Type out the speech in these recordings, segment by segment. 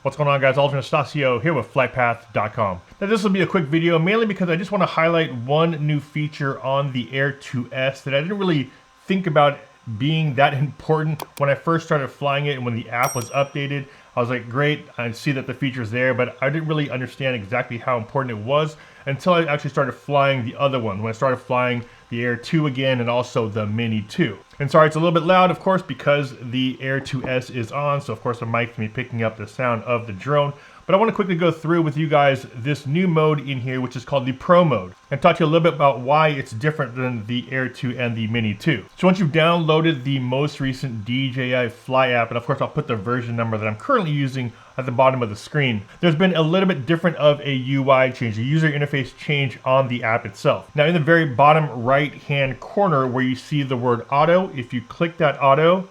What's going on, guys? Alvin Estacio here with FlytPath.com. Now this will be a quick video mainly because I just want to highlight one new feature on the Air 2S that I didn't really think about being that important when I first started flying it, and when the app was updated I was like, great, I see that the feature's there, but I didn't really understand exactly how important it was until I actually started flying the other one, when I started flying the Air 2 again and also the Mini 2. And sorry, it's a little bit loud, of course, because the Air 2S is on, so of course the mic's gonna be picking up the sound of the drone. But I want to quickly go through with you guys this new mode in here, which is called the Pro mode, and talk to you a little bit about why it's different than the Air 2 and the Mini 2. So once you've downloaded the most recent DJI Fly app, and of course I'll put the version number that I'm currently using at the bottom of the screen, there's been a little bit different of a UI change, a user interface change on the app itself. Now in the very bottom right hand corner where you see the word auto, if you click that auto,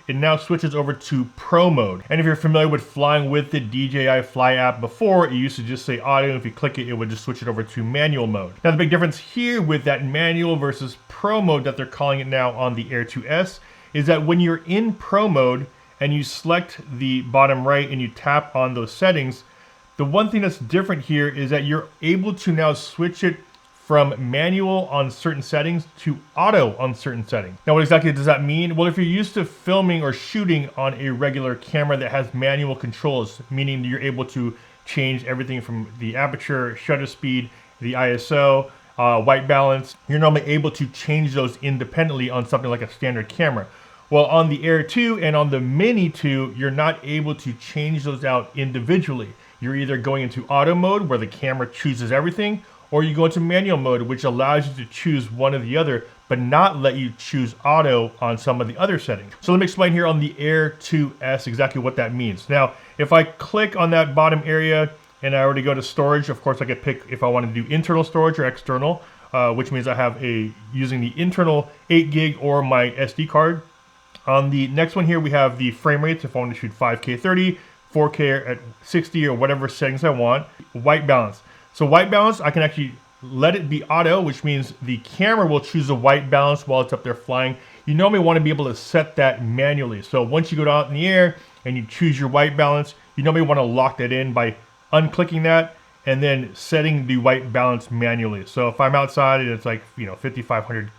it now switches over to Pro mode. And if you're familiar with flying with the DJI Fly app before, it used to just say auto, and if you click it, it would just switch it over to manual mode. Now the big difference here with that manual versus Pro mode that they're calling it now on the Air 2S is that when you're in Pro mode and you select the bottom right and you tap on those settings, the one thing that's different here is that you're able to now switch it from manual on certain settings to auto on certain settings. Now what exactly does that mean? Well, if you're used to filming or shooting on a regular camera that has manual controls, meaning you're able to change everything from the aperture, shutter speed, the ISO, white balance, you're normally able to change those independently on something like a standard camera. Well, on the Air 2 and on the Mini 2, you're not able to change those out individually. You're either going into auto mode where the camera chooses everything, or you go into manual mode, which allows you to choose one or the other, but not let you choose auto on some of the other settings. So let me explain here on the Air 2S exactly what that means. Now, if I click on that bottom area and I already go to storage, of course I could pick if I want to do internal storage or external, which means I have using the internal 8 gig or my SD card. On the next one here, we have the frame rates if I want to shoot 5K 30, 4K at 60 or whatever settings I want. White balance. So white balance, I can actually let it be auto, which means the camera will choose the white balance while it's up there flying. You normally want to be able to set that manually. So once you go out in the air and you choose your white balance, you normally want to lock that in by unclicking that and then setting the white balance manually. So if I'm outside and it's like 5500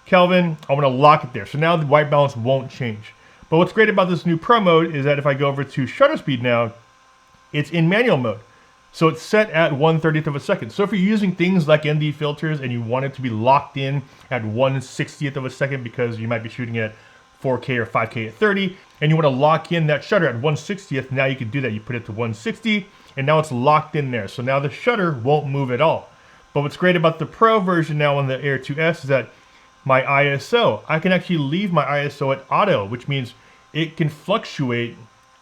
Kelvin, I want to lock it there. So now the white balance won't change. But what's great about this new Pro mode is that if I go over to shutter speed now, it's in manual mode. So it's set at 1/30th of a second. So if you're using things like ND filters and you want it to be locked in at 1/60th of a second because you might be shooting at 4K or 5K at 30, and you want to lock in that shutter at 1/60th, now you can do that. You put it to 160 and now it's locked in there. So now the shutter won't move at all. But what's great about the Pro version now on the Air 2S is that my ISO, I can actually leave my ISO at auto, which means it can fluctuate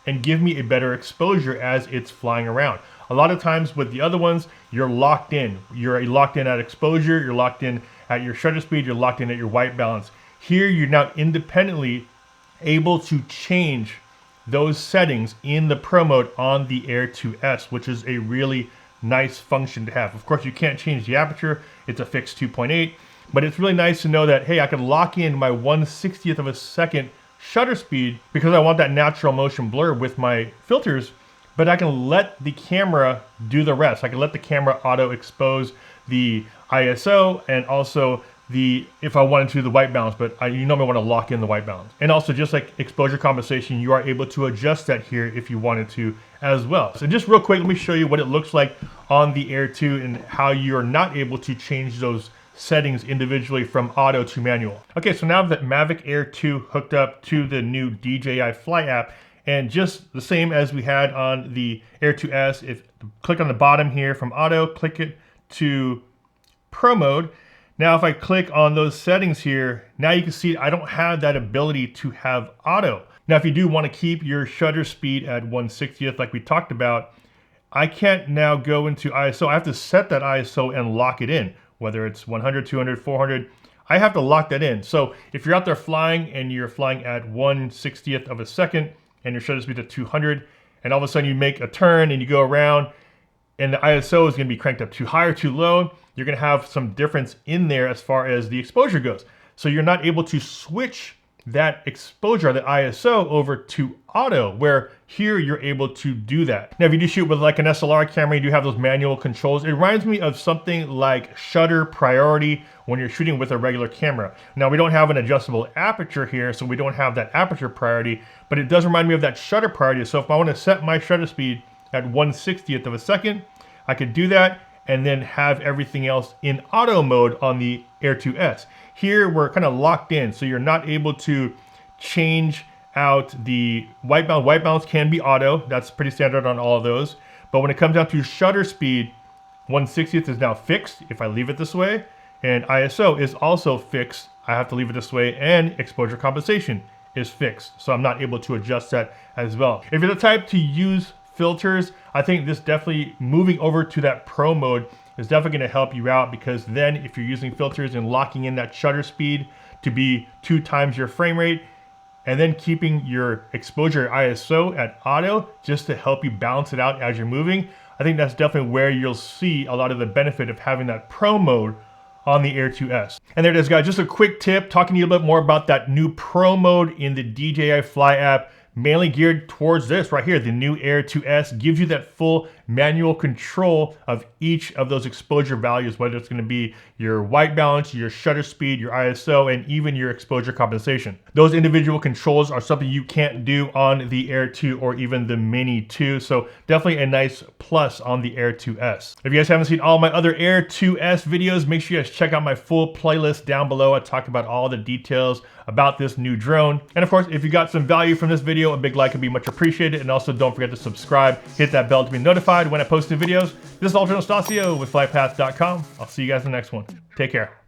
and give me a better exposure as it's flying around. A lot of times with the other ones, you're locked in. You're locked in at exposure, you're locked in at your shutter speed, you're locked in at your white balance. Here, you're now independently able to change those settings in the Pro mode on the Air 2S, which is a really nice function to have. Of course, you can't change the aperture. It's a fixed 2.8, but it's really nice to know that, hey, I can lock in my 1/60th of a second shutter speed because I want that natural motion blur with my filters, but I can let the camera do the rest. I can let the camera auto expose the ISO and also if I wanted to, the white balance, but you normally want to lock in the white balance. And also just like exposure compensation, you are able to adjust that here if you wanted to as well. So just real quick, let me show you what it looks like on the Air 2 and how you're not able to change those settings individually from auto to manual. Okay, so now that Mavic Air 2 hooked up to the new DJI Fly app, and just the same as we had on the Air 2S, if click on the bottom here from auto, click it to Pro mode. Now if I click on those settings here, now you can see I don't have that ability to have auto. Now if you do want to keep your shutter speed at 1/60th like we talked about, I can't now go into ISO. I have to set that ISO and lock it in, whether it's 100, 200, 400. I have to lock that in. So if you're out there flying and you're flying at 1/60th of a second and your shutter speed at 200, and all of a sudden you make a turn and you go around and the ISO is going to be cranked up too high or too low, you're going to have some difference in there as far as the exposure goes. So you're not able to switch that exposure, the ISO, over to auto, where here you're able to do that. Now, if you do shoot with like an SLR camera, you do have those manual controls. It reminds me of something like shutter priority when you're shooting with a regular camera. Now, we don't have an adjustable aperture here, so we don't have that aperture priority, but it does remind me of that shutter priority. So if I want to set my shutter speed at 1/60th of a second, I could do that and then have everything else in auto mode on the Air 2S. Here, we're kind of locked in, so you're not able to change out the white balance. White balance can be auto. That's pretty standard on all of those. But when it comes down to shutter speed, 1/60th is now fixed if I leave it this way. And ISO is also fixed. I have to leave it this way. And exposure compensation is fixed. So I'm not able to adjust that as well. If you're the type to use filters, I think this definitely moving over to that pro mode is definitely going to help you out, because then if you're using filters and locking in that shutter speed to be 2 times your frame rate, and then keeping your exposure ISO at auto just to help you balance it out as you're moving, I think that's definitely where you'll see a lot of the benefit of having that pro mode on the Air 2S. And there it is, guys. Just a quick tip, talking to you a little bit more about that new pro mode in the DJI Fly app, mainly geared towards this right here. The new Air 2S gives you that full manual control of each of those exposure values, whether it's going to be your white balance, your shutter speed, your ISO, and even your exposure compensation. Those individual controls are something you can't do on the Air 2 or even the Mini 2, so definitely a nice plus on the Air 2S. If you guys haven't seen all my other Air 2S videos, make sure you guys check out my full playlist down below. I talk about all the details about this new drone. And of course, if you got some value from this video, a big like would be much appreciated. And also don't forget to subscribe, hit that bell to be notified when I post new videos. This is Ultra Anastacio with FlytPath.com. I'll see you guys in the next one. Take care.